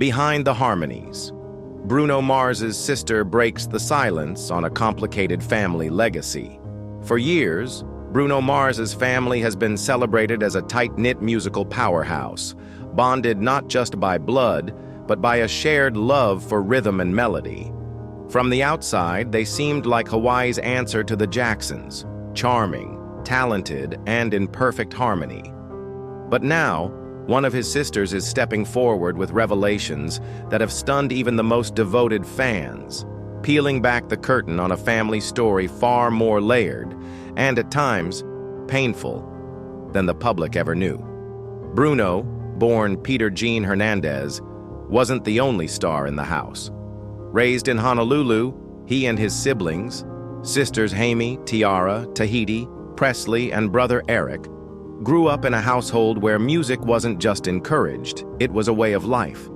Behind the harmonies, Bruno Mars's sister breaks the silence on a complicated family legacy. For years, Bruno Mars's family has been celebrated as a tight-knit musical powerhouse, bonded not just by blood, but by a shared love for rhythm and melody. From the outside, they seemed like Hawaii's answer to the Jacksons, charming, talented, and in perfect harmony. But now, one of his sisters is stepping forward with revelations that have stunned even the most devoted fans, peeling back the curtain on a family story far more layered and, at times, painful than the public ever knew. Bruno, born Peter Jean Hernandez, wasn't the only star in the house. Raised in Honolulu, he and his siblings, sisters Jamie, Tiara, Tahiti, Presley, and brother Eric, grew up in a household where music wasn't just encouraged, it was a way of life.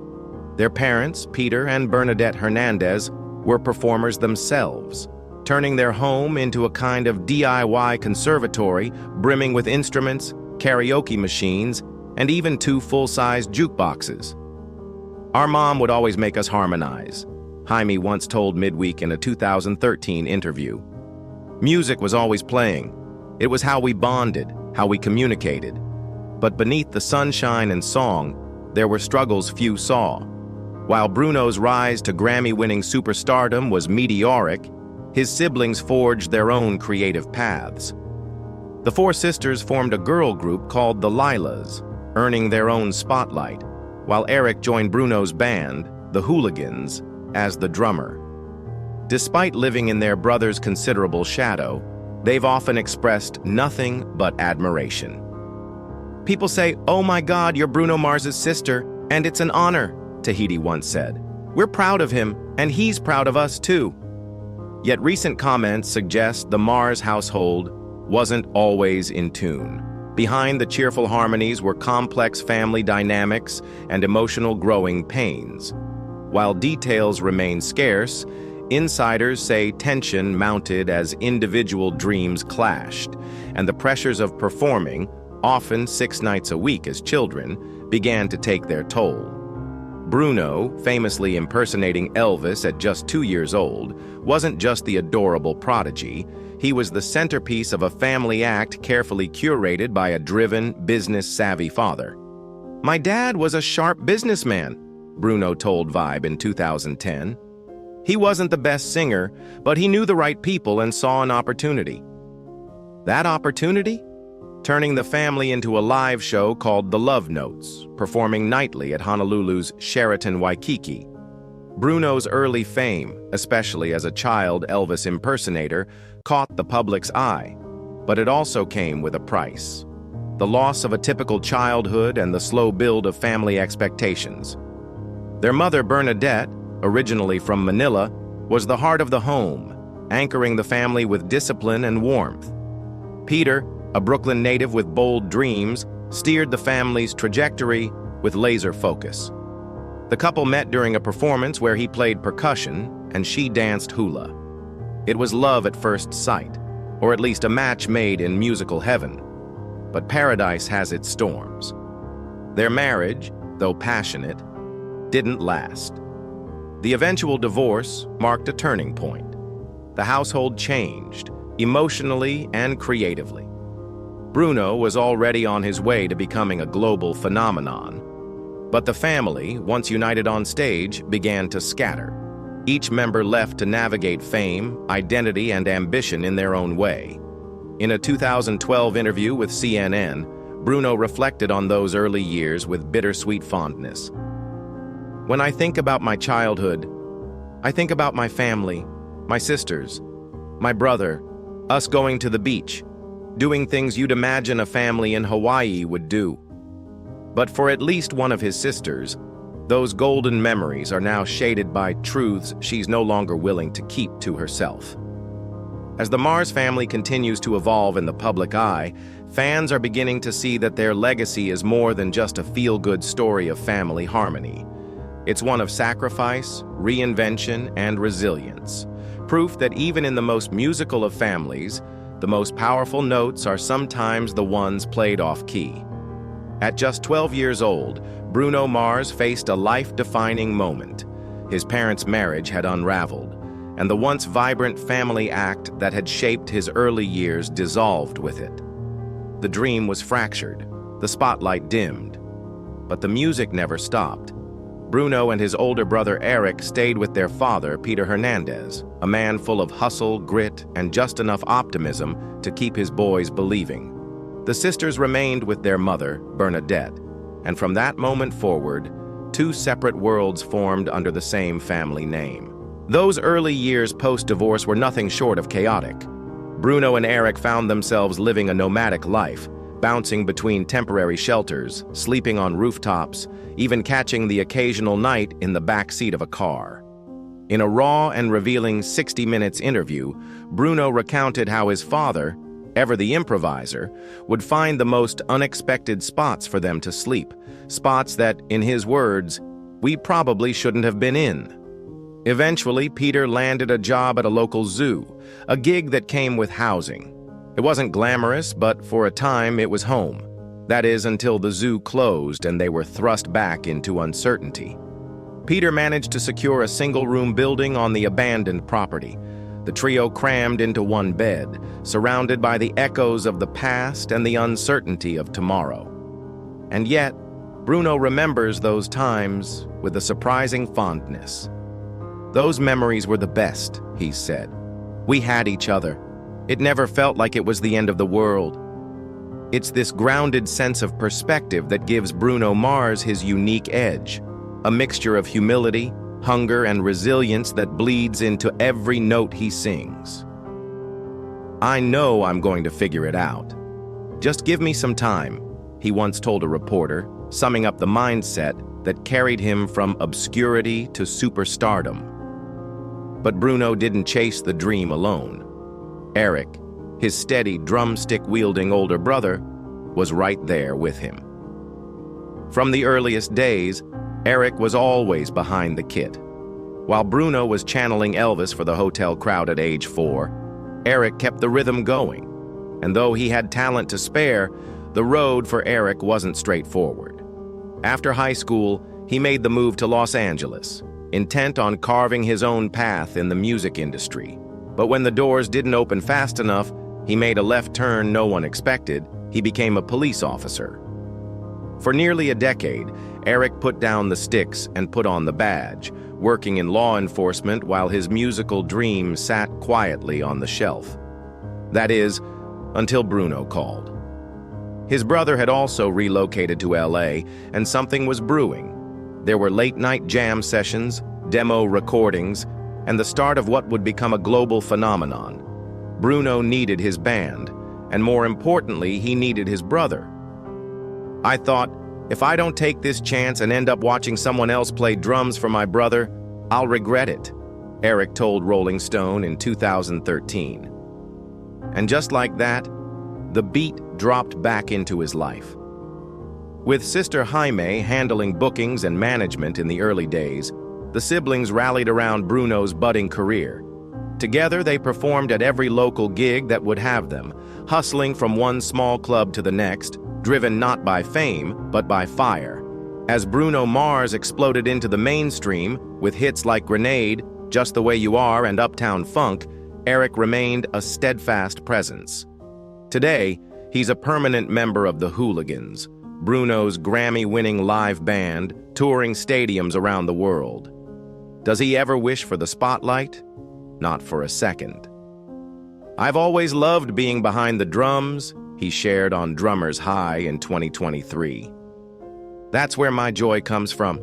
Their parents, Peter and Bernadette Hernandez, were performers themselves, turning their home into a kind of DIY conservatory brimming with instruments, karaoke machines, and even 2 full-size jukeboxes. "Our mom would always make us harmonize," Jaime once told Midweek in a 2013 interview. "Music was always playing. It was how we bonded, how we communicated. But beneath the sunshine and song, there were struggles few saw. While Bruno's rise to Grammy-winning superstardom was meteoric, his siblings forged their own creative paths. The 4 sisters formed a girl group called the Lilas, earning their own spotlight, while Eric joined Bruno's band, the Hooligans, as the drummer. Despite living in their brother's considerable shadow, they've often expressed nothing but admiration. "People say, 'Oh my God, you're Bruno Mars's sister, and it's an honor,'" Tahiti once said. "We're proud of him, and he's proud of us too." Yet recent comments suggest the Mars household wasn't always in tune. Behind the cheerful harmonies were complex family dynamics and emotional growing pains. While details remain scarce, insiders say tension mounted as individual dreams clashed, and the pressures of performing, often 6 nights a week as children, began to take their toll. Bruno, famously impersonating Elvis at just 2 years old, wasn't just the adorable prodigy, he was the centerpiece of a family act carefully curated by a driven, business-savvy father. "My dad was a sharp businessman," Bruno told Vibe in 2010. "He wasn't the best singer, but he knew the right people and saw an opportunity." That opportunity? Turning the family into a live show called The Love Notes, performing nightly at Honolulu's Sheraton Waikiki. Bruno's early fame, especially as a child Elvis impersonator, caught the public's eye, but it also came with a price: the loss of a typical childhood and the slow build of family expectations. Their mother, Bernadette, originally from Manila, was the heart of the home, anchoring the family with discipline and warmth. Peter, a Brooklyn native with bold dreams, steered the family's trajectory with laser focus. The couple met during a performance where he played percussion and she danced hula. It was love at first sight, or at least a match made in musical heaven. But paradise has its storms. Their marriage, though passionate, didn't last. The eventual divorce marked a turning point. The household changed, emotionally and creatively. Bruno was already on his way to becoming a global phenomenon. But the family, once united on stage, began to scatter. Each member left to navigate fame, identity, and ambition in their own way. In a 2012 interview with CNN, Bruno reflected on those early years with bittersweet fondness. "When I think about my childhood, I think about my family, my sisters, my brother, us going to the beach, doing things you'd imagine a family in Hawaii would do." But for at least one of his sisters, those golden memories are now shaded by truths she's no longer willing to keep to herself. As the Mars family continues to evolve in the public eye, fans are beginning to see that their legacy is more than just a feel-good story of family harmony. It's one of sacrifice, reinvention, and resilience. Proof that even in the most musical of families, the most powerful notes are sometimes the ones played off-key. At just 12 years old, Bruno Mars faced a life-defining moment. His parents' marriage had unraveled, and the once vibrant family act that had shaped his early years dissolved with it. The dream was fractured, the spotlight dimmed, but the music never stopped. Bruno and his older brother Eric stayed with their father, Peter Hernandez, a man full of hustle, grit, and just enough optimism to keep his boys believing. The sisters remained with their mother, Bernadette, and from that moment forward, two separate worlds formed under the same family name. Those early years post-divorce were nothing short of chaotic. Bruno and Eric found themselves living a nomadic life, bouncing between temporary shelters, sleeping on rooftops, even catching the occasional night in the back seat of a car. In a raw and revealing 60 Minutes interview, Bruno recounted how his father, ever the improviser, would find the most unexpected spots for them to sleep, spots that, in his words, we probably shouldn't have been in. Eventually, Peter landed a job at a local zoo, a gig that came with housing. It wasn't glamorous, but for a time it was home. That is, until the zoo closed and they were thrust back into uncertainty. Peter managed to secure a single-room building on the abandoned property. The trio crammed into one bed, surrounded by the echoes of the past and the uncertainty of tomorrow. And yet, Bruno remembers those times with a surprising fondness. Those memories were the best, he said. We had each other. It never felt like it was the end of the world. It's this grounded sense of perspective that gives Bruno Mars his unique edge, a mixture of humility, hunger, and resilience that bleeds into every note he sings. I know I'm going to figure it out. Just give me some time, he once told a reporter, summing up the mindset that carried him from obscurity to superstardom. But Bruno didn't chase the dream alone. Eric, his steady drumstick-wielding older brother, was right there with him. From the earliest days, Eric was always behind the kit. While Bruno was channeling Elvis for the hotel crowd at age 4, Eric kept the rhythm going. And though he had talent to spare, the road for Eric wasn't straightforward. After high school, he made the move to Los Angeles, intent on carving his own path in the music industry. But when the doors didn't open fast enough, he made a left turn no one expected. He became a police officer. For nearly a decade, Eric put down the sticks and put on the badge, working in law enforcement while his musical dream sat quietly on the shelf. That is, until Bruno called. His brother had also relocated to LA, and something was brewing. There were late-night jam sessions, demo recordings, and the start of what would become a global phenomenon. Bruno needed his band, and more importantly, he needed his brother. I thought, if I don't take this chance and end up watching someone else play drums for my brother, I'll regret it, Eric told Rolling Stone in 2013. And just like that, the beat dropped back into his life. With sister Jaime handling bookings and management in the early days, the siblings rallied around Bruno's budding career. Together, they performed at every local gig that would have them, hustling from one small club to the next, driven not by fame, but by fire. As Bruno Mars exploded into the mainstream, with hits like Grenade, Just the Way You Are, and Uptown Funk, Eric remained a steadfast presence. Today, he's a permanent member of the Hooligans, Bruno's Grammy-winning live band, touring stadiums around the world. Does he ever wish for the spotlight? Not for a second. I've always loved being behind the drums, he shared on Drummers High in 2023. That's where my joy comes from.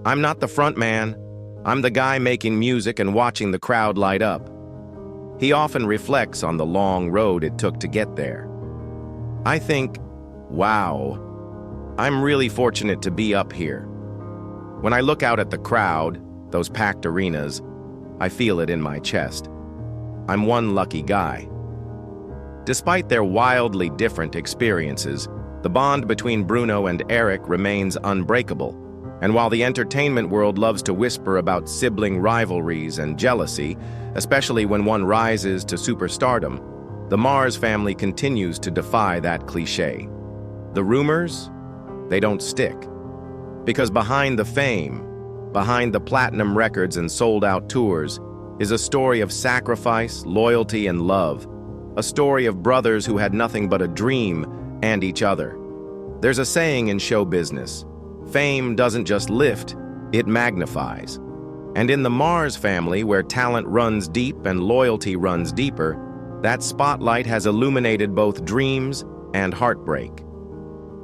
I'm not the front man. I'm the guy making music and watching the crowd light up. He often reflects on the long road it took to get there. I think, wow, I'm really fortunate to be up here. When I look out at the crowd, those packed arenas, I feel it in my chest. I'm one lucky guy. Despite their wildly different experiences, the bond between Bruno and Eric remains unbreakable. And while the entertainment world loves to whisper about sibling rivalries and jealousy, especially when one rises to superstardom, the Mars family continues to defy that cliché. The rumors? they don't stick. Because behind the fame, behind the platinum records and sold-out tours, is a story of sacrifice, loyalty, and love. A story of brothers who had nothing but a dream and each other. There's a saying in show business, fame doesn't just lift, it magnifies. And in the Mars family, where talent runs deep and loyalty runs deeper, that spotlight has illuminated both dreams and heartbreak.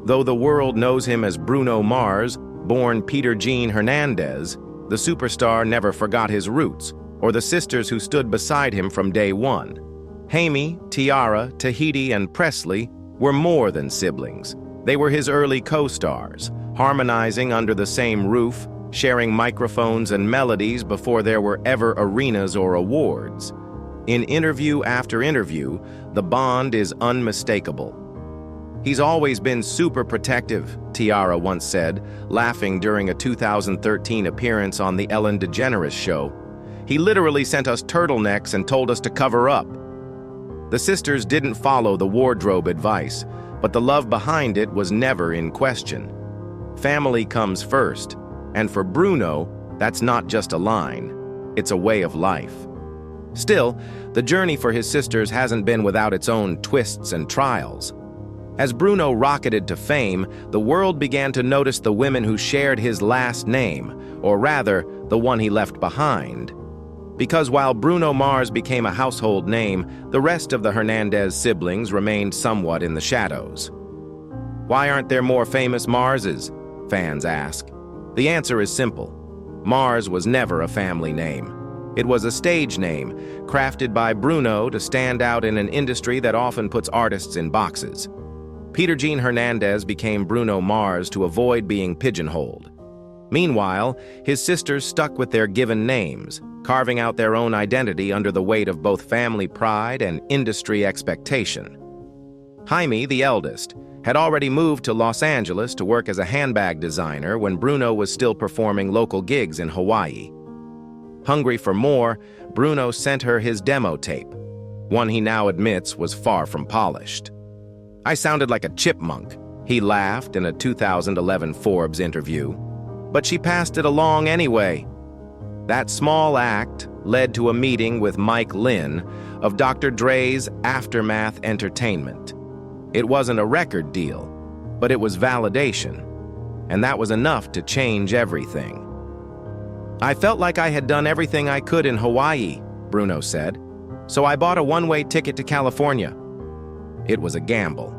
Though the world knows him as Bruno Mars, born Peter Jean Hernandez, the superstar never forgot his roots, or the sisters who stood beside him from day one. Hammy, Tiara, Tahiti, and Presley were more than siblings. They were his early co-stars, harmonizing under the same roof, sharing microphones and melodies before there were ever arenas or awards. In interview after interview, the bond is unmistakable. "He's always been super protective," Tiara once said, laughing during a 2013 appearance on The Ellen DeGeneres Show. "He literally sent us turtlenecks and told us to cover up." The sisters didn't follow the wardrobe advice, but the love behind it was never in question. Family comes first, and for Bruno, that's not just a line, it's a way of life. Still, the journey for his sisters hasn't been without its own twists and trials. As Bruno rocketed to fame, the world began to notice the women who shared his last name, or rather, the one he left behind. Because while Bruno Mars became a household name, the rest of the Hernandez siblings remained somewhat in the shadows. Why aren't there more famous Marses? Fans ask. The answer is simple. Mars was never a family name. It was a stage name, crafted by Bruno to stand out in an industry that often puts artists in boxes. Peter Jean Hernandez became Bruno Mars to avoid being pigeonholed. Meanwhile, his sisters stuck with their given names, carving out their own identity under the weight of both family pride and industry expectation. Jaime, the eldest, had already moved to Los Angeles to work as a handbag designer when Bruno was still performing local gigs in Hawaii. Hungry for more, Bruno sent her his demo tape, one he now admits was far from polished. "I sounded like a chipmunk," he laughed in a 2011 Forbes interview. "But she passed it along anyway." That small act led to a meeting with Mike Lynn of Dr. Dre's Aftermath Entertainment. It wasn't a record deal, but it was validation, and that was enough to change everything. "I felt like I had done everything I could in Hawaii," Bruno said, "so I bought a one-way ticket to California." It was a gamble.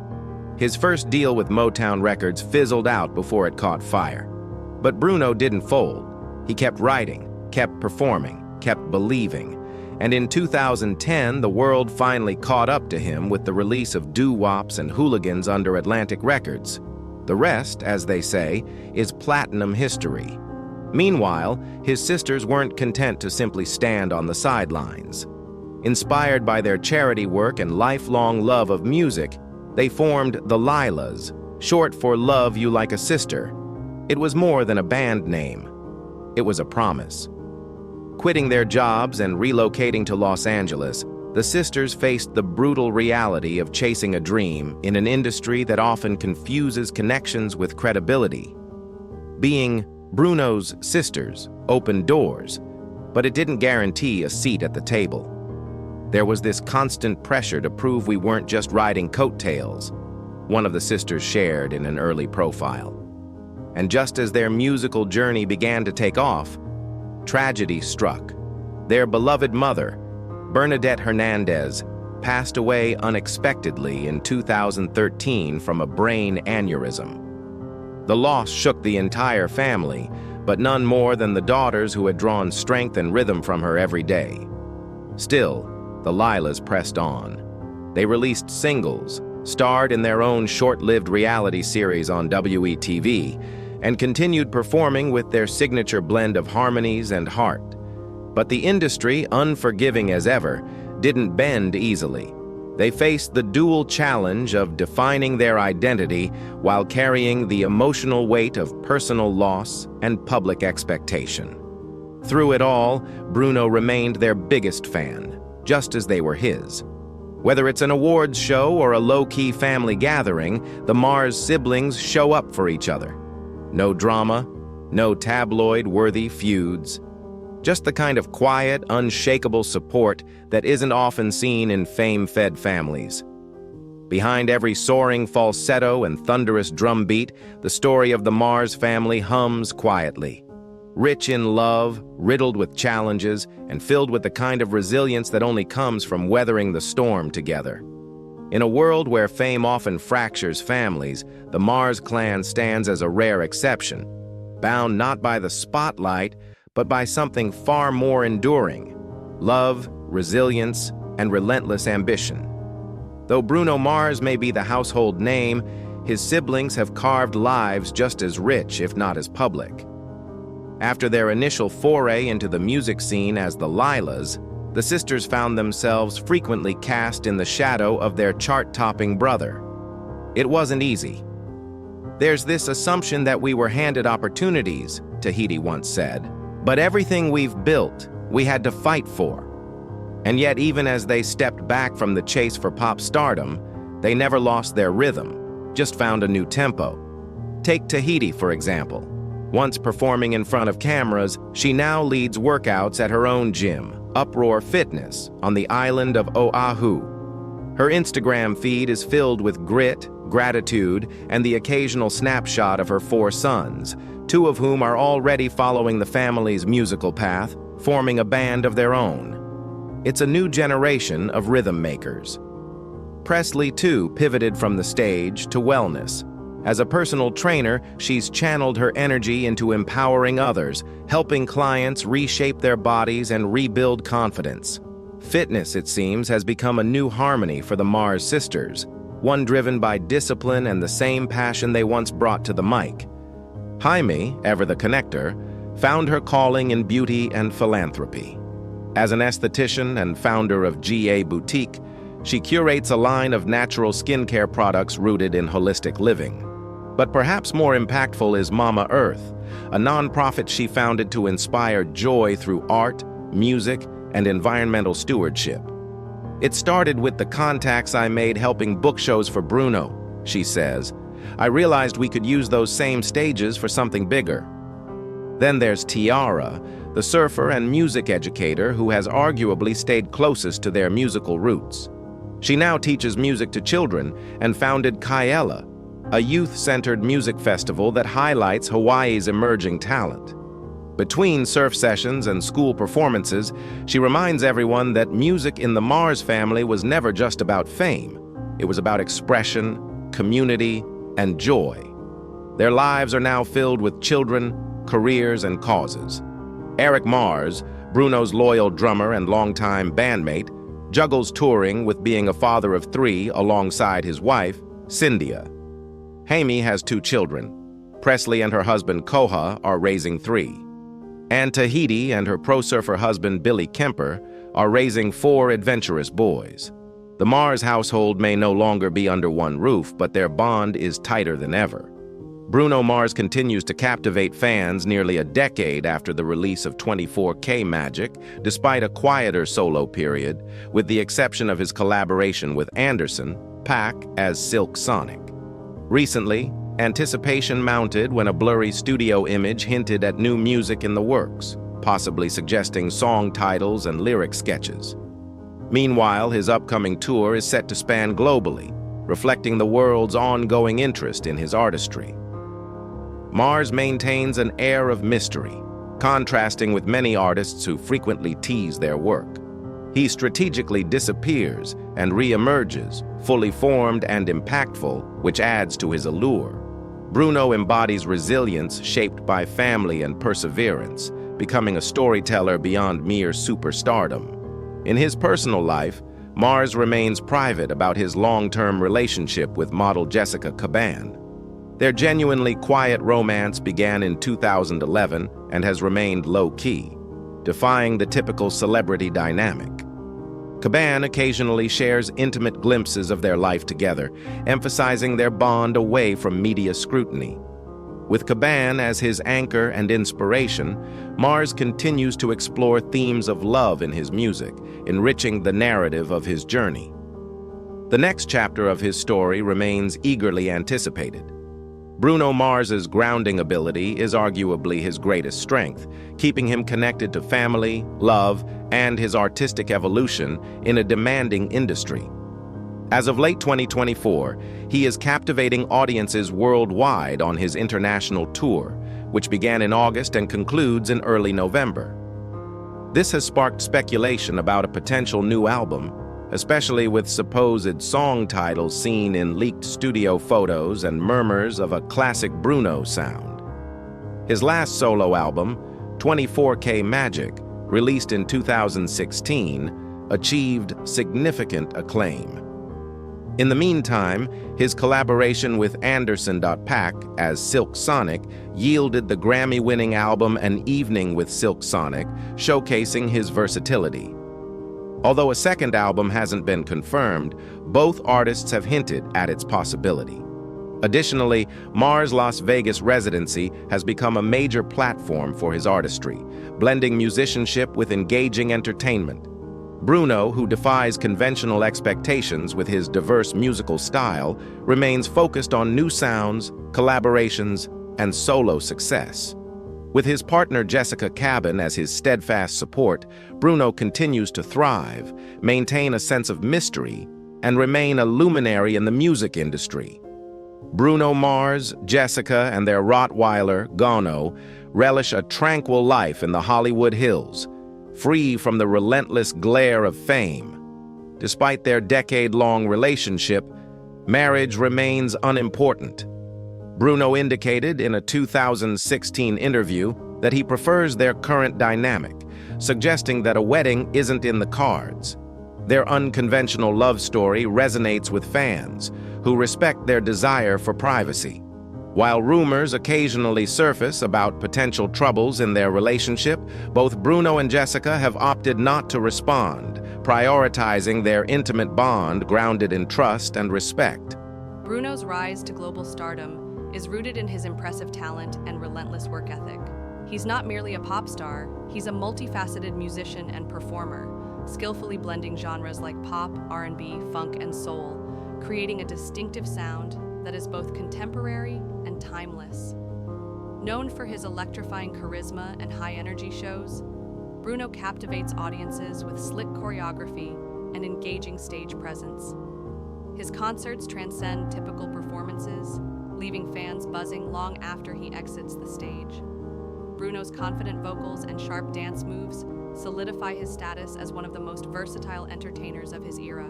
His first deal with Motown Records fizzled out before it caught fire. But Bruno didn't fold. He kept writing, kept performing, kept believing. And in 2010, the world finally caught up to him with the release of Doo-Wops and Hooligans under Atlantic Records. The rest, as they say, is platinum history. Meanwhile, his sisters weren't content to simply stand on the sidelines. Inspired by their charity work and lifelong love of music, they formed the Lilas, short for Love You Like a Sister. It was more than a band name. It was a promise. Quitting their jobs and relocating to Los Angeles, the sisters faced the brutal reality of chasing a dream in an industry that often confuses connections with credibility. Being Bruno's sisters opened doors, but it didn't guarantee a seat at the table. There was this constant pressure to prove we weren't just riding coattails, one of the sisters shared in an early profile. And just as their musical journey began to take off, tragedy struck. Their beloved mother, Bernadette Hernandez, passed away unexpectedly in 2013 from a brain aneurysm. The loss shook the entire family, but none more than the daughters who had drawn strength and rhythm from her every day. Still, the Lilas pressed on. They released singles, starred in their own short-lived reality series on WeTV, and continued performing with their signature blend of harmonies and heart. But the industry, unforgiving as ever, didn't bend easily. They faced the dual challenge of defining their identity while carrying the emotional weight of personal loss and public expectation. Through it all, Bruno remained their biggest fan, just as they were his. Whether it's an awards show or a low-key family gathering, the Mars siblings show up for each other. No drama, no tabloid-worthy feuds. Just the kind of quiet, unshakable support that isn't often seen in fame-fed families. Behind every soaring falsetto and thunderous drumbeat, the story of the Mars family hums quietly. Rich in love, riddled with challenges, and filled with the kind of resilience that only comes from weathering the storm together. In a world where fame often fractures families, the Mars clan stands as a rare exception, bound not by the spotlight, but by something far more enduring: love, resilience, and relentless ambition. Though Bruno Mars may be the household name, his siblings have carved lives just as rich, if not as public. After their initial foray into the music scene as the Lilas, the sisters found themselves frequently cast in the shadow of their chart-topping brother. It wasn't easy. "There's this assumption that we were handed opportunities," Tahiti once said, "but everything we've built, we had to fight for." And yet, even as they stepped back from the chase for pop stardom, they never lost their rhythm, just found a new tempo. Take Tahiti, for example. Once performing in front of cameras, she now leads workouts at her own gym, Uproar Fitness, on the island of Oahu. Her Instagram feed is filled with grit, gratitude, and the occasional snapshot of her 4 sons, 2 of whom are already following the family's musical path, forming a band of their own. It's a new generation of rhythm makers. Presley, too, pivoted from the stage to wellness. As a personal trainer, she's channeled her energy into empowering others, helping clients reshape their bodies and rebuild confidence. Fitness, it seems, has become a new harmony for the Mars sisters, one driven by discipline and the same passion they once brought to the mic. Jaime, ever the connector, found her calling in beauty and philanthropy. As an esthetician and founder of GA Boutique, she curates a line of natural skincare products rooted in holistic living. But perhaps more impactful is Mama Earth, a nonprofit she founded to inspire joy through art, music, and environmental stewardship. "It started with the contacts I made helping book shows for Bruno," she says. "I realized we could use those same stages for something bigger." Then there's Tiara, the surfer and music educator who has arguably stayed closest to their musical roots. She now teaches music to children and founded Kaela, a youth-centered music festival that highlights Hawaii's emerging talent. Between surf sessions and school performances, she reminds everyone that music in the Mars family was never just about fame. It was about expression, community, and joy. Their lives are now filled with children, careers, and causes. Eric Mars, Bruno's loyal drummer and longtime bandmate, juggles touring with being a father of 3 alongside his wife, Cynthia. Jaime has 2 children. Presley and her husband Koha are raising 3. And Tahiti and her pro-surfer husband Billy Kemper are raising 4 adventurous boys. The Mars household may no longer be under one roof, but their bond is tighter than ever. Bruno Mars continues to captivate fans nearly a decade after the release of 24K Magic, despite a quieter solo period, with the exception of his collaboration with Anderson, .Paak as Silk Sonic. Recently, anticipation mounted when a blurry studio image hinted at new music in the works, possibly suggesting song titles and lyric sketches. Meanwhile, his upcoming tour is set to span globally, reflecting the world's ongoing interest in his artistry. Mars maintains an air of mystery, contrasting with many artists who frequently tease their work. He strategically disappears and re-emerges, fully formed and impactful, which adds to his allure. Bruno embodies resilience shaped by family and perseverance, becoming a storyteller beyond mere superstardom. In his personal life, Mars remains private about his long-term relationship with model Jessica Caban. Their genuinely quiet romance began in 2011 and has remained low-key, defying the typical celebrity dynamic. Caban occasionally shares intimate glimpses of their life together, emphasizing their bond away from media scrutiny. With Caban as his anchor and inspiration, Mars continues to explore themes of love in his music, enriching the narrative of his journey. The next chapter of his story remains eagerly anticipated. Bruno Mars's grounding ability is arguably his greatest strength, keeping him connected to family, love, and his artistic evolution in a demanding industry. As of late 2024, he is captivating audiences worldwide on his international tour, which began in August and concludes in early November. This has sparked speculation about a potential new album, especially with supposed song titles seen in leaked studio photos and murmurs of a classic Bruno sound. His last solo album, 24K Magic, released in 2016, achieved significant acclaim. In the meantime, his collaboration with Anderson .Paak as Silk Sonic yielded the Grammy-winning album An Evening with Silk Sonic, showcasing his versatility. Although a second album hasn't been confirmed, both artists have hinted at its possibility. Additionally, Mars' Las Vegas residency has become a major platform for his artistry, blending musicianship with engaging entertainment. Bruno, who defies conventional expectations with his diverse musical style, remains focused on new sounds, collaborations, and solo success. With his partner Jessica Cabin as his steadfast support, Bruno continues to thrive, maintain a sense of mystery, and remain a luminary in the music industry. Bruno Mars, Jessica, and their Rottweiler, Gono, relish a tranquil life in the Hollywood Hills, free from the relentless glare of fame. Despite their decade-long relationship, marriage remains unimportant. Bruno indicated in a 2016 interview that he prefers their current dynamic, suggesting that a wedding isn't in the cards. Their unconventional love story resonates with fans, who respect their desire for privacy. While rumors occasionally surface about potential troubles in their relationship, both Bruno and Jessica have opted not to respond, prioritizing their intimate bond grounded in trust and respect. Bruno's rise to global stardom is rooted in his impressive talent and relentless work ethic. He's not merely a pop star, he's a multifaceted musician and performer, skillfully blending genres like pop, R&B, funk, and soul, creating a distinctive sound that is both contemporary and timeless. Known for his electrifying charisma and high-energy shows, Bruno captivates audiences with slick choreography and engaging stage presence. His concerts transcend typical performances, leaving fans buzzing long after he exits the stage. Bruno's confident vocals and sharp dance moves solidify his status as one of the most versatile entertainers of his era.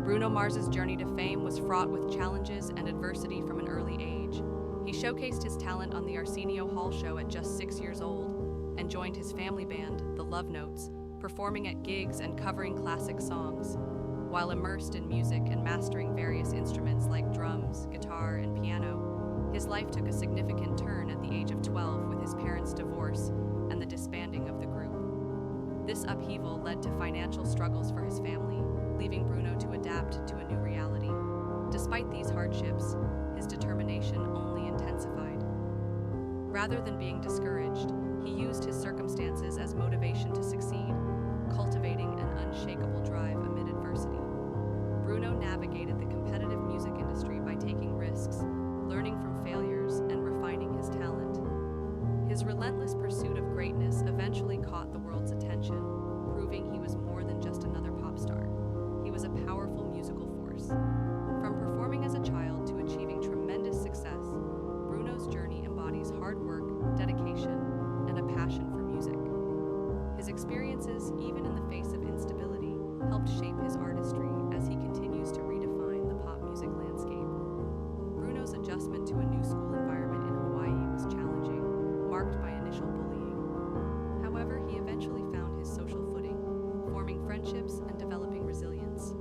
Bruno Mars's journey to fame was fraught with challenges and adversity from an early age. He showcased his talent on the Arsenio Hall show at just 6 years old and joined his family band, the Love Notes, performing at gigs and covering classic songs. While immersed in music and mastering various instruments like drums, guitar, and piano, his life took a significant turn at the age of 12 with his parents' divorce and the disbanding of the group. This upheaval led to financial struggles for his family, leaving Bruno to adapt to a new reality. Despite these hardships, his determination only intensified. Rather than being discouraged, he used his circumstances as motivation to succeed, cultivating an unshakable drive amid adversity. Bruno navigated the competitive music industry by taking risks, learning from failures, and refining his talent. His relentless pursuit of greatness eventually caught the world's attention, proving he was more than just another pop star. He was a powerful musical force. From performing as a child to achieving tremendous success, Bruno's journey embodies hard work, dedication, and a passion for music. His experiences, even in the face of instability, helped shape his artistry as he continues to redefine the pop music landscape. Bruno's adjustment to a new school environment in Hawaii was challenging, marked by initial bullying. However, he eventually found his social footing, forming friendships and developing resilience.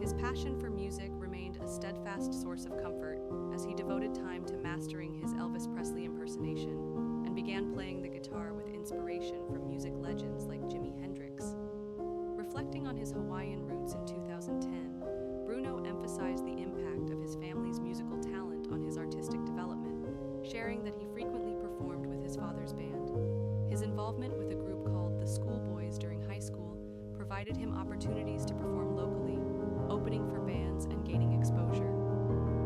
His passion for music remained a steadfast source of comfort as he devoted time to mastering his Elvis Presley impersonation and began playing the guitar with inspiration from music legends like Jimi Hendrix. Reflecting on his Hawaiian roots in 2010, Bruno emphasized the impact of his family's musical talent on his artistic development, sharing that he frequently performed with his father's band. His involvement with a group called the Schoolboys during high school provided him opportunities to perform locally, opening for bands and gaining exposure.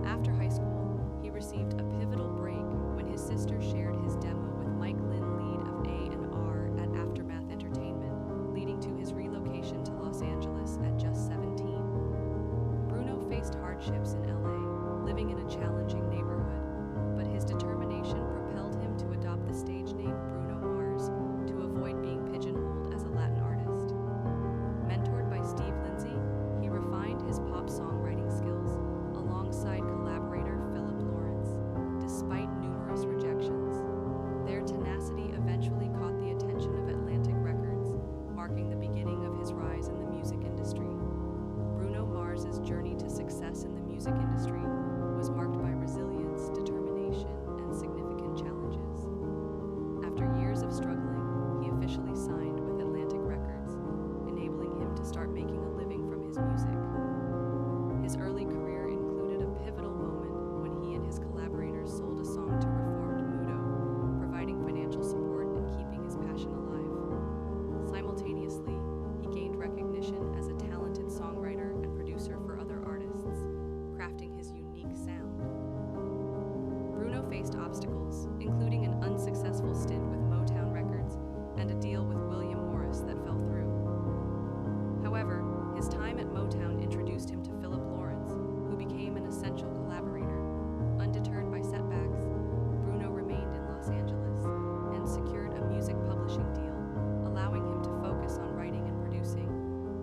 After high school, he received a pivotal break when his sister shared his demo with Mike Lynn, lead of A&R at Aftermath Entertainment, leading to his relocation to Los Angeles at just 17. Bruno faced hardships in LA, living in a challenging neighborhood, but his determination propelled him to adopt the stage name Bruno Mars to avoid being pigeonholed as a Latin artist. Mentored by Steve Lindsay, he refined his pop songwriting skills alongside collaborator Philip Lawrence, despite numerous rejections. Their tenacity eventually caught the attention of Atlantic Records, marking the beginning of his rise in the music industry. Bruno Mars's journey to success in the music industry was marked by resilience, determination, and significant challenges. After years of struggling, he officially signed with Atlantic Records, enabling him to start making a living from his music. His early career included a pivotal moment when he and his collaborators sold a song to reformed Mudo, providing financial support and keeping his passion alive. Simultaneously, he gained recognition as a talented songwriter and producer for other artists, crafting his unique sound. Bruno faced obstacles, including an unsuccessful stint with Motown Records and a deal with William Morris that fell through. However, his time at Motown introduced him to Philip Lawrence, who became an essential collaborator. Undeterred by setbacks, Bruno remained in Los Angeles and secured a music publishing deal, allowing him to focus on writing and producing,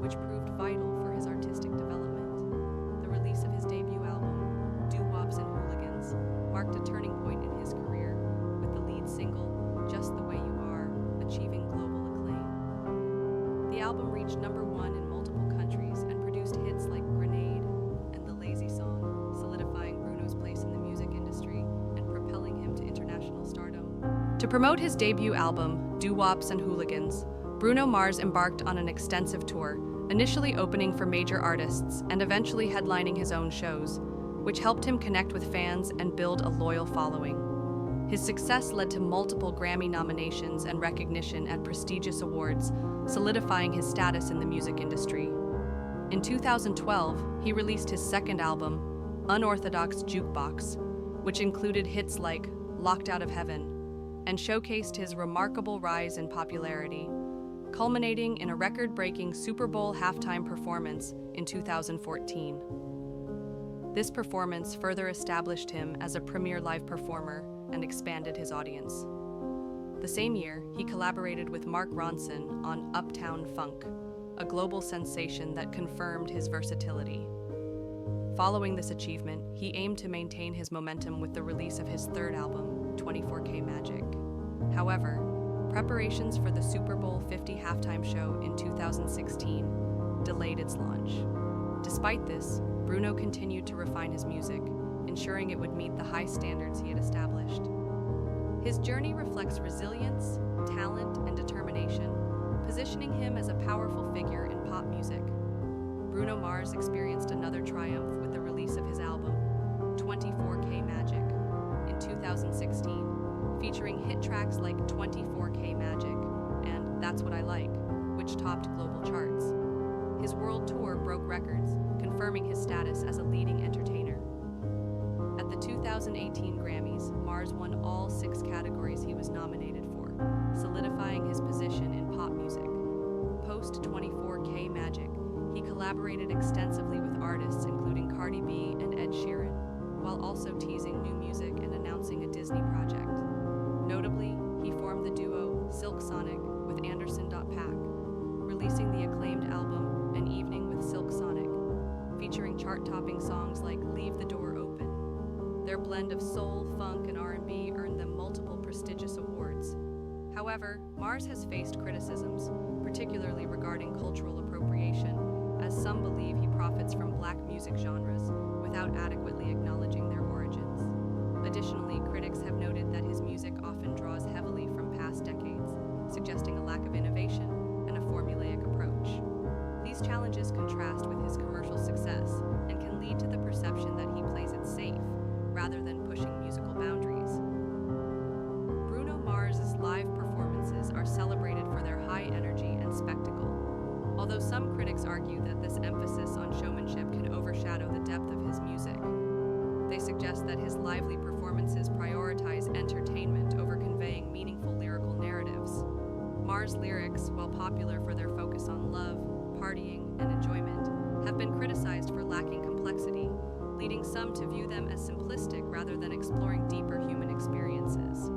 which proved vital for his artistic development. The release of his debut album, Doo-Wops and Hooligans, marked a turning point in his career, with the lead single, Just the Way You Are, achieving global acclaim. The album reached #1 in multiple countries and produced hits like Grenade and The Lazy Song, solidifying Bruno's place in the music industry and propelling him to international stardom. To promote his debut album, Doo-Wops and Hooligans, Bruno Mars embarked on an extensive tour, initially opening for major artists and eventually headlining his own shows, which helped him connect with fans and build a loyal following. His success led to multiple Grammy nominations and recognition at prestigious awards, solidifying his status in the music industry. In 2012, he released his second album, Unorthodox Jukebox, which included hits like Locked Out of Heaven, and showcased his remarkable rise in popularity, culminating in a record-breaking Super Bowl halftime performance in 2014. This performance further established him as a premier live performer and expanded his audience. The same year, he collaborated with Mark Ronson on Uptown Funk, a global sensation that confirmed his versatility. Following this achievement, he aimed to maintain his momentum with the release of his third album, 24K Magic. However, preparations for the Super Bowl 50 halftime show in 2016 delayed its launch. Despite this, Bruno continued to refine his music, ensuring it would meet the high standards he had established. His journey reflects resilience, talent, and determination, positioning him as a powerful figure in pop music. Bruno Mars experienced another triumph with the release of his album, 24K Magic, in 2016, featuring hit tracks like 24K Magic and That's What I Like, which topped global charts. His world tour broke records, confirming his status as a leading entertainer. At the 2018 Grammys, Mars won all 6 categories he was nominated for, solidifying his position in pop music. Post 24K Magic, he collaborated extensively with artists including Cardi B and Ed Sheeran, while also teasing new music and announcing a Disney project. Notably, he formed the duo Silk Sonic with Anderson.Paak, releasing the acclaimed album An Evening with Silk Sonic, featuring chart-topping songs like Leave the Door Open. Their blend of soul, funk, and R&B earned them multiple prestigious awards. However, Mars has faced criticisms, particularly regarding cultural appropriation, as some believe he profits from black music genres without adequately acknowledging their origins. Additionally, critics have noted that his music often draws heavily from past decades, suggesting a lack of innovation and a formulaic approach. These challenges contrast with his commercial success and can lead to the perception that he plays it safe rather than pushing musical boundaries. Bruno Mars' live performances are celebrated for their high energy and spectacle. Although some critics argue that this emphasis on showmanship can overshadow the depth of his music. They suggest that his lively performances prioritize entertainment over conveying meaningful lyrical narratives. Mars' lyrics, while popular for their focus on love, partying, and enjoyment, have been criticized for lacking complexity, leading some to view them as simplistic rather than exploring deeper human experiences.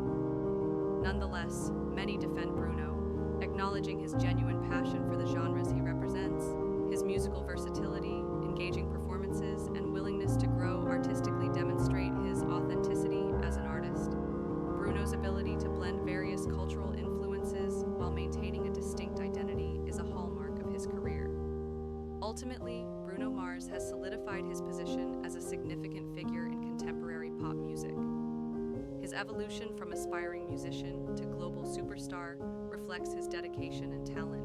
Nonetheless, many defend Bruno, acknowledging his genuine passion for the genres he represents, his musical versatility, engaging performances, and willingness to grow artistically demonstrate his authenticity as an artist. Bruno's ability to blend various cultural influences while maintaining a distinct identity is a hallmark of his career. Ultimately, Bruno Mars has solidified his position as a significant figure in contemporary pop music. His evolution from aspiring musician to global superstar reflects his dedication and talent.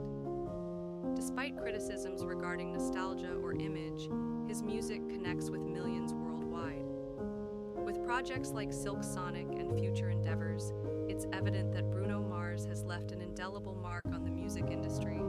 Despite criticisms regarding nostalgia or image, his music connects with millions worldwide. With projects like Silk Sonic and future endeavors, it's evident that Bruno Mars has left an indelible mark on the music industry.